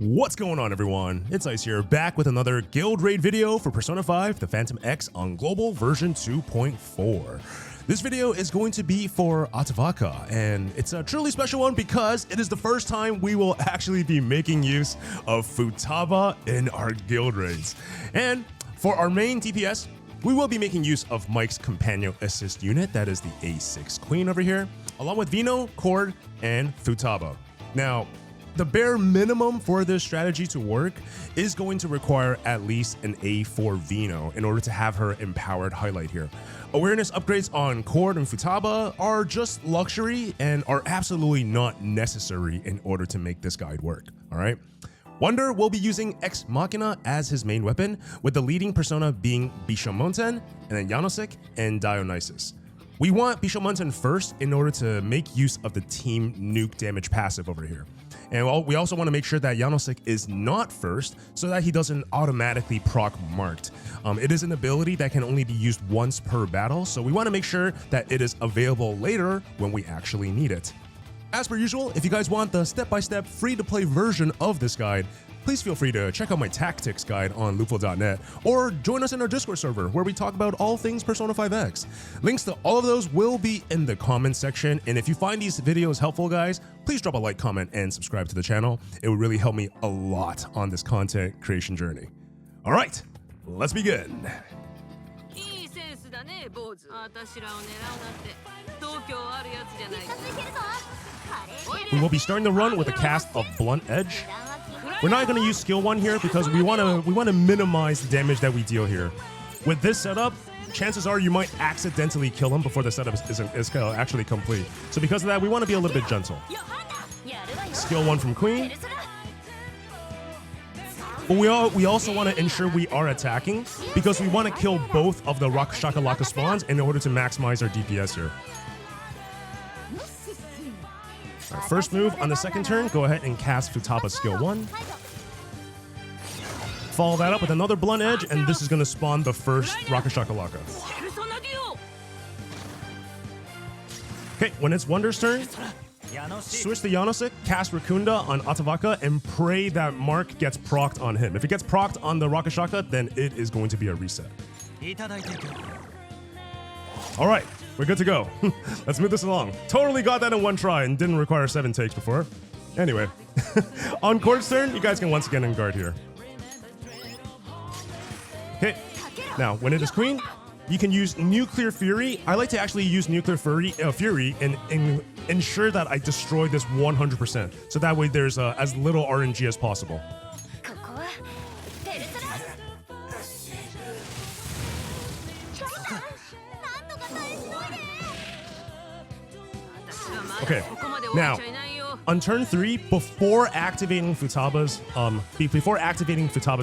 What's going on, everyone? It's Ice here, back with another guild raid video for Persona 5 The Phantom X on global version 2.4. This video is going to be for Atavaka, and it's a truly special one because it is the first time we will actually be making use of Futaba in our guild raids. And for our main DPS, we will be making use of Mike's Companion Assist unit, that is the A6 Queen over here, along with Vino, Cord, and Futaba. Now, the bare minimum for this strategy to work is going to require at least an A4 Vino in order to have her empowered highlight here. Awareness upgrades on Cord and Futaba are just luxury and are absolutely not necessary in order to make this guide work, alright? Wonder will be using Ex Machina as his main weapon, with the leading persona being Bishomonten, and then Yanosek and Dionysus. We want Bishomonten first in order to make use of the team nuke damage passive over here. And we also want to make sure that Yanosek is not first so that he doesn't automatically proc marked. It is an ability that can only be used once per battle, so we want to make sure that it is available later when we actually need it. As per usual, if you guys want the step-by-step free-to-play version of this guide, please feel free to check out my tactics guide on loopful.net or join us in our Discord server where we talk about all things Persona 5X. Links to all of those will be in the comments section, and if you find these videos helpful, guys, please drop a like, comment, and subscribe to the channel. It would really help me a lot on this content creation journey. All right, let's begin. We will be starting the run with a cast of Blunt Edge. We're not going to use skill 1 here because we want to minimize the damage that we deal here. With this setup, chances are you might accidentally kill him before the setup is actually complete. So because of that, we want to be a little bit gentle. Skill 1 from Queen. But we also want to ensure we are attacking because we want to kill both of the Shakalaka spawns in order to maximize our DPS here. Right, first move on the second turn, go ahead and cast Futaba skill 1. Follow that up with another Blunt Edge, and this is going to spawn the first Shakalaka. Okay, when it's Wonder's turn, switch to Yanosek, cast Rakunda on Atavaka, and pray that Mark gets procced on him. If it gets procced on the Rakashaka, then it is going to be a reset. Alright, we're good to go. Let's move this along. Totally got that in one try and didn't require 7 takes before. Anyway, on Cord's turn, you guys can once again guard here. Okay, now when it is Queen, you can use Nuclear Fury. I like to actually use Nuclear Fury and ensure that I destroy this 100%. So that way there's as little RNG as possible. Okay, now on turn 3, before activating Futaba's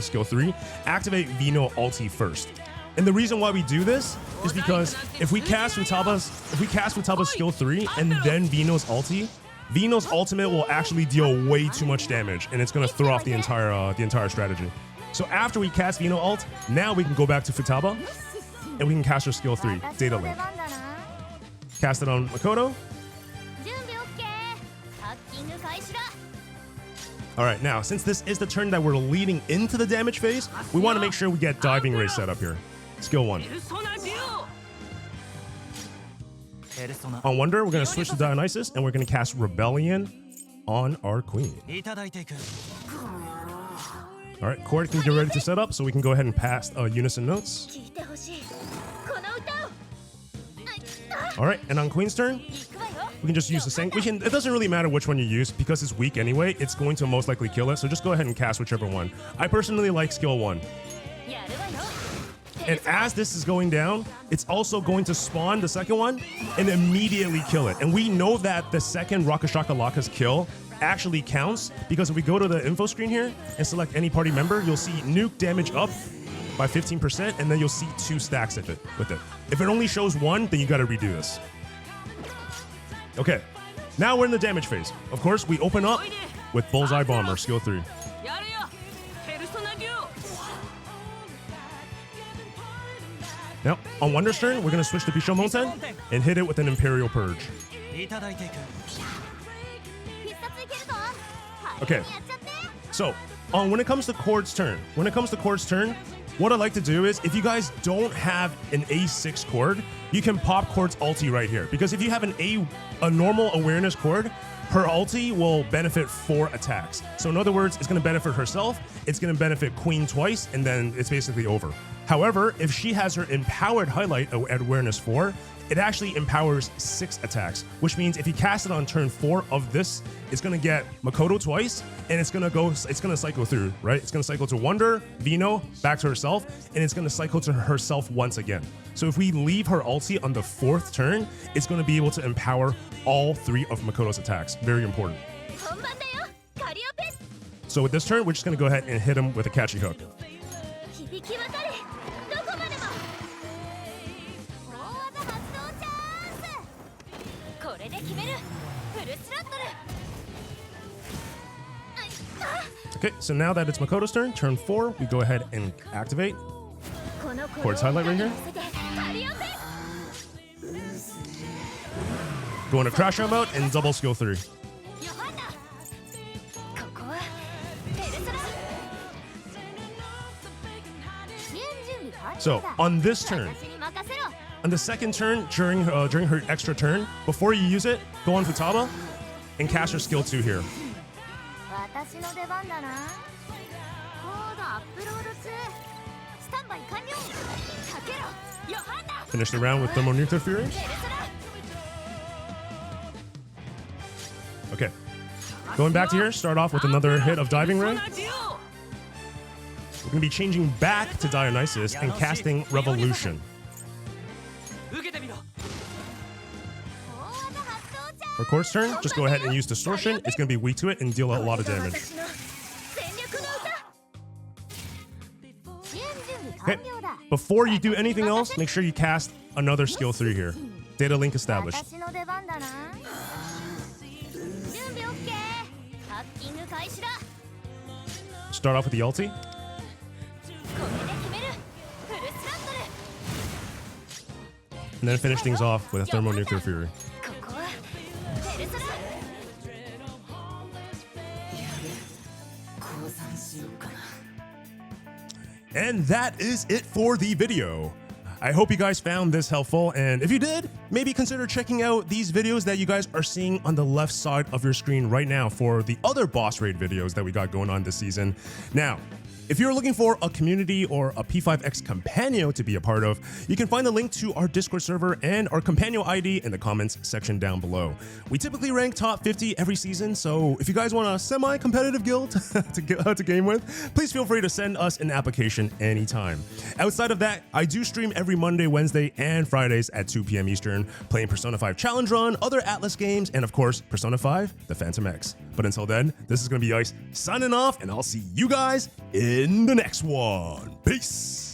skill 3, activate Vino ulti first. And the reason why we do this is because if we cast Futaba's skill 3 and then Vino's ulti, Vino's ultimate will actually deal way too much damage, and it's going to throw off the entire strategy. So after we cast Vino ult, now we can go back to Futaba and we can cast her skill 3, Data Link. Cast it on Makoto. Alright, now, since this is the turn that we're leading into the damage phase, we want to make sure we get Diving Ray set up here. Skill 1. On Wonder, we're going to switch to Dionysus, and we're going to cast Rebellion on our Queen. Alright, Cord can get ready to set up, so we can go ahead and pass Unison Notes. Alright, and on Queen's turn, we can just use the same. It doesn't really matter which one you use because it's weak anyway. It's going to most likely kill it. So just go ahead and cast whichever one. I personally like skill 1. And as this is going down, it's also going to spawn the second one and immediately kill it. And we know that the second Rakashakalaka's kill actually counts because if we go to the info screen here and select any party member, you'll see nuke damage up by 15%, and then you'll see 2 stacks of it with it. If it only shows 1, then you got to redo this. Okay, now we're in the damage phase. Of course, we open up with Bullseye Bomber, skill 3. Now, on Wonder's turn, we're going to switch to Bishomonten and hit it with an Imperial Purge. Okay, So when it comes to Cord's turn, what I like to do is, if you guys don't have an A6 Cord, you can pop Cord's ulti right here. Because if you have a normal awareness Cord, her ulti will benefit 4 attacks. So in other words, it's going to benefit herself, it's going to benefit Queen twice, and then it's basically over. However, if she has her empowered highlight at awareness 4, it actually empowers 6 attacks, which means if you cast it on turn 4 of this, it's gonna get Makoto twice, and it's gonna cycle through, right? It's gonna cycle to Wonder, Vino, back to herself, and it's gonna cycle to herself once again. So if we leave her ulti on the 4th turn, it's gonna be able to empower all 3 of Makoto's attacks. Very important. So with this turn, we're just gonna go ahead and hit him with a catchy hook. Okay, so now that it's Makoto's turn 4, we go ahead and activate Cord's highlight right here. Go into Crash Round mode and double skill 3. So on this turn, on the 2nd turn during her extra turn, before you use it, go on Futaba and cast her skill 2 here. Finish the round with Thermonuclear Fury. Okay, going back to here, start off with another hit of Diving Ray. We're going to be changing back to Dionysus and casting Revolution. For Cord's turn, just go ahead and use Distortion. It's going to be weak to it and deal a lot of damage. Okay, before you do anything else, make sure you cast another skill 3 here. Data link established. Start off with the ulti. And then finish things off with a Thermonuclear Fury. And that is it for the video. I hope you guys found this helpful, and if you did, maybe consider checking out these videos that you guys are seeing on the left side of your screen right now for the other boss raid videos that we got going on this season. Now, if you're looking for a community or a P5X Companio to be a part of, you can find the link to our Discord server and our Companio ID in the comments section down below. We typically rank top 50 every season, so if you guys want a semi-competitive guild to game with, please feel free to send us an application anytime. Outside of that, I do stream every Monday, Wednesday, and Fridays at 2 p.m. Eastern, playing Persona 5 Challenge Run, other Atlas games, and of course, Persona 5, the Phantom X. But until then, this is going to be Ice signing off, and I'll see you guys in the next one. Peace.